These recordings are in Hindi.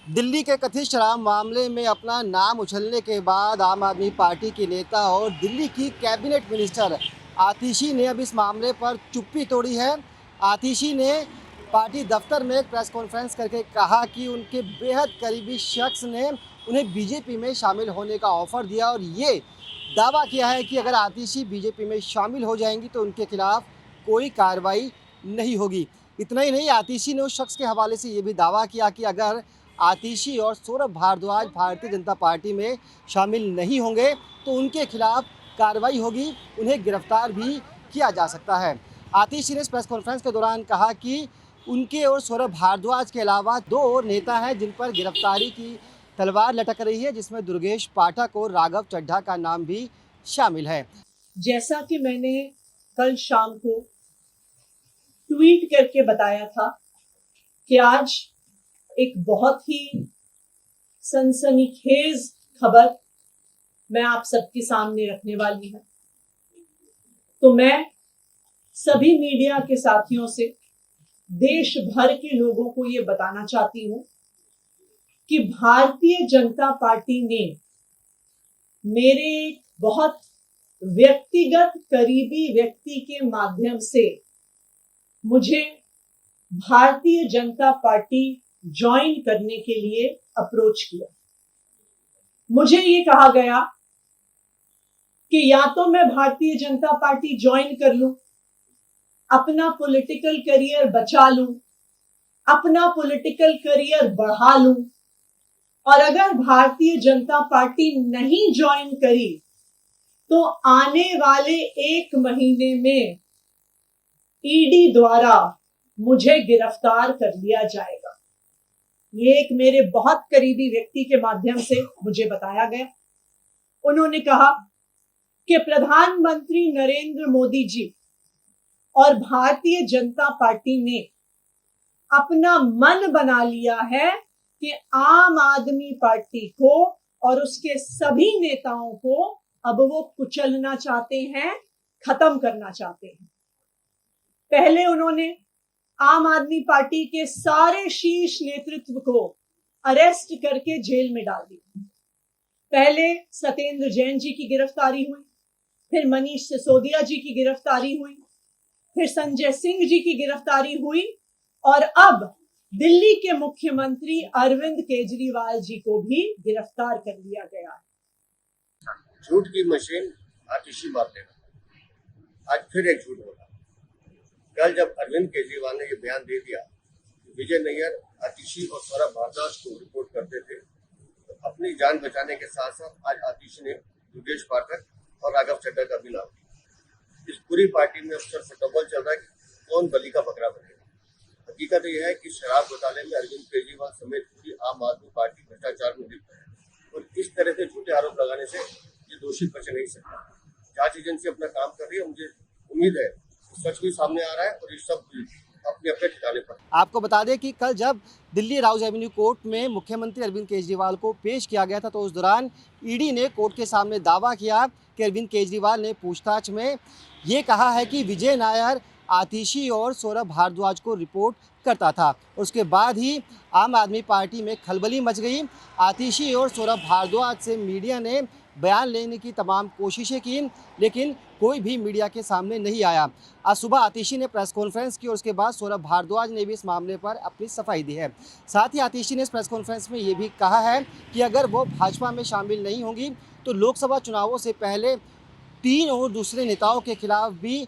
दिल्ली के कथित शराब मामले में अपना नाम उछलने के बाद आम आदमी पार्टी के नेता और दिल्ली की कैबिनेट मिनिस्टर आतिशी ने अब इस मामले पर चुप्पी तोड़ी है। आतिशी ने पार्टी दफ्तर में एक प्रेस कॉन्फ्रेंस करके कहा कि उनके बेहद करीबी शख्स ने उन्हें बीजेपी में शामिल होने का ऑफर दिया और ये दावा किया है कि अगर आतिशी बीजेपी में शामिल हो जाएंगी तो उनके खिलाफ कोई कार्रवाई नहीं होगी। इतना ही नहीं, आतिशी ने उस शख्स के हवाले से ये भी दावा किया कि अगर आतिशी और सौरभ भारद्वाज भारतीय जनता पार्टी में शामिल नहीं होंगे तो उनके खिलाफ कार्रवाई होगी, उन्हें गिरफ्तार भी किया जा सकता है। आतिशी ने इस प्रेस कॉन्फ्रेंस के दौरान कहा कि उनके और सौरभ भारद्वाज के अलावा दो और नेता हैं जिन पर गिरफ्तारी की तलवार लटक रही है, जिसमें दुर्गेश पाठक और राघव चड्ढा का नाम भी शामिल है। जैसा कि मैंने कल शाम को ट्वीट करके बताया था कि आज एक बहुत ही सनसनीखेज खबर मैं आप सबके सामने रखने वाली हूं। तो मैं सभी मीडिया के साथियों से, देश भर के लोगों को ये बताना चाहती हूं कि भारतीय जनता पार्टी ने मेरे बहुत व्यक्तिगत करीबी व्यक्ति के माध्यम से मुझे भारतीय जनता पार्टी ज्वाइन करने के लिए अप्रोच किया। मुझे ये कहा गया कि या तो मैं भारतीय जनता पार्टी ज्वाइन कर लूं, अपना पॉलिटिकल करियर बचा लूं, अपना पॉलिटिकल करियर बढ़ा लूं, और अगर भारतीय जनता पार्टी नहीं ज्वाइन करी तो आने वाले 1 महीने में ईडी द्वारा मुझे गिरफ्तार कर लिया जाएगा। ये एक मेरे बहुत करीबी व्यक्ति के माध्यम से मुझे बताया गया। उन्होंने कहा कि प्रधानमंत्री नरेंद्र मोदी जी और भारतीय जनता पार्टी ने अपना मन बना लिया है कि आम आदमी पार्टी को और उसके सभी नेताओं को अब वो कुचलना चाहते हैं, खत्म करना चाहते हैं। पहले उन्होंने आम आदमी पार्टी के सारे शीर्ष नेतृत्व को अरेस्ट करके जेल में डाल दिया। पहले सत्येंद्र जैन जी की गिरफ्तारी हुई, फिर मनीष सिसोदिया जी की गिरफ्तारी हुई, फिर संजय सिंह जी की गिरफ्तारी हुई, और अब दिल्ली के मुख्यमंत्री अरविंद केजरीवाल जी को भी गिरफ्तार कर लिया गया है। झूठ की मशीन आतिशी मार देगा। आज फिर एक झूठ होगा। कल जब अरविंद केजरीवाल ने ये बयान दे दिया कि विजय नैयर आतिशी और सौरभ भारद्वाज को रिपोर्ट करते थे, तो अपनी जान बचाने के साथ साथ आज आतिशी ने दुर्गेश पाठक और राघव चड्ढा का भी नाम लिया। इस पूरी पार्टी में अक्सर फुटबॉल चल रहा है कि कौन बलि का बकरा बनेगा। हकीकत यह है कि शराब घोटाले में अरविंद केजरीवाल समेत पूरी आम आदमी पार्टी भ्रष्टाचार में लिप्त है, और इस तरह से झूठे आरोप लगाने से ये दोषी बच नहीं सकता। जांच एजेंसी अपना काम कर रही है। मुझे उम्मीद है सच भी सामने आ रहा है और ये सब अपने अपने ठिकाने पर। आपको बता दें कि कल जब दिल्ली राउज एवेन्यू कोर्ट में मुख्यमंत्री अरविंद केजरीवाल को पेश किया गया था तो उस दौरान ईडी ने कोर्ट के सामने दावा किया कि अरविंद केजरीवाल ने पूछताछ में ये कहा है कि विजय नायर आतिशी और सौरभ भारद्वाज को रिपोर्ट करता था। उसके बाद ही आम आदमी पार्टी में खलबली मच गई। आतिशी और सौरभ भारद्वाज से मीडिया ने बयान लेने की तमाम कोशिशें की, लेकिन कोई भी मीडिया के सामने नहीं आया। आज सुबह आतिशी ने प्रेस कॉन्फ्रेंस की और उसके बाद सौरभ भारद्वाज ने भी इस मामले पर अपनी सफाई दी है। साथ ही आतिशी ने इस प्रेस कॉन्फ्रेंस में ये भी कहा है कि अगर वो भाजपा में शामिल नहीं होंगी तो लोकसभा चुनावों से पहले 3 और दूसरे नेताओं के खिलाफ भी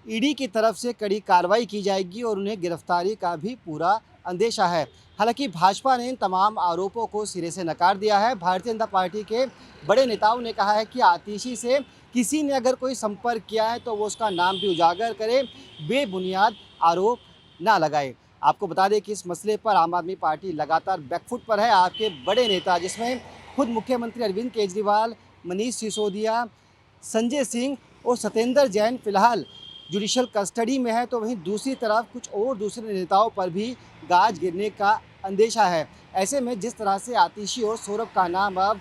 ईडी की तरफ से कड़ी कार्रवाई की जाएगी और उन्हें गिरफ्तारी का भी पूरा अंदेशा है। हालांकि भाजपा ने इन तमाम आरोपों को सिरे से नकार दिया है। भारतीय जनता पार्टी के बड़े नेताओं ने कहा है कि आतिशी से किसी ने अगर कोई संपर्क किया है तो वो उसका नाम भी उजागर करे, बेबुनियाद आरोप ना लगाए। आपको बता दें कि इस मसले पर आम आदमी पार्टी लगातार बैकफुट पर है। आपके बड़े नेता जिसमें खुद मुख्यमंत्री अरविंद केजरीवाल, मनीष सिसोदिया, संजय सिंह और सत्येंद्र जैन फिलहाल जुडिशल कस्टडी में है, तो वहीं दूसरी तरफ कुछ और दूसरे नेताओं पर भी गाज गिरने का अंदेशा है। ऐसे में जिस तरह से आतिशी और सौरभ का नाम अब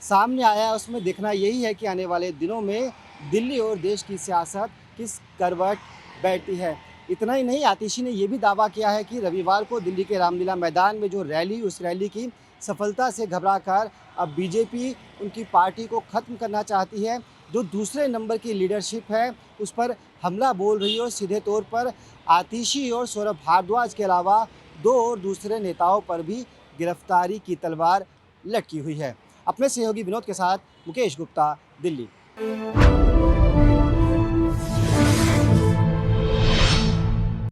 सामने आया है उसमें देखना यही है कि आने वाले दिनों में दिल्ली और देश की सियासत किस करवट बैठती है। इतना ही नहीं, आतिशी ने यह भी दावा किया है कि रविवार को दिल्ली के रामलीला मैदान में जो रैली, उस रैली की सफलता से घबराकर अब बीजेपी उनकी पार्टी को ख़त्म करना चाहती है। जो दूसरे नंबर की लीडरशिप है उस पर हमला बोल रही है और सीधे तौर पर आतिशी और सौरभ भारद्वाज के अलावा 2 और दूसरे नेताओं पर भी गिरफ्तारी की तलवार लटकी हुई है। अपने सहयोगी विनोद के साथ मुकेश गुप्ता, दिल्ली।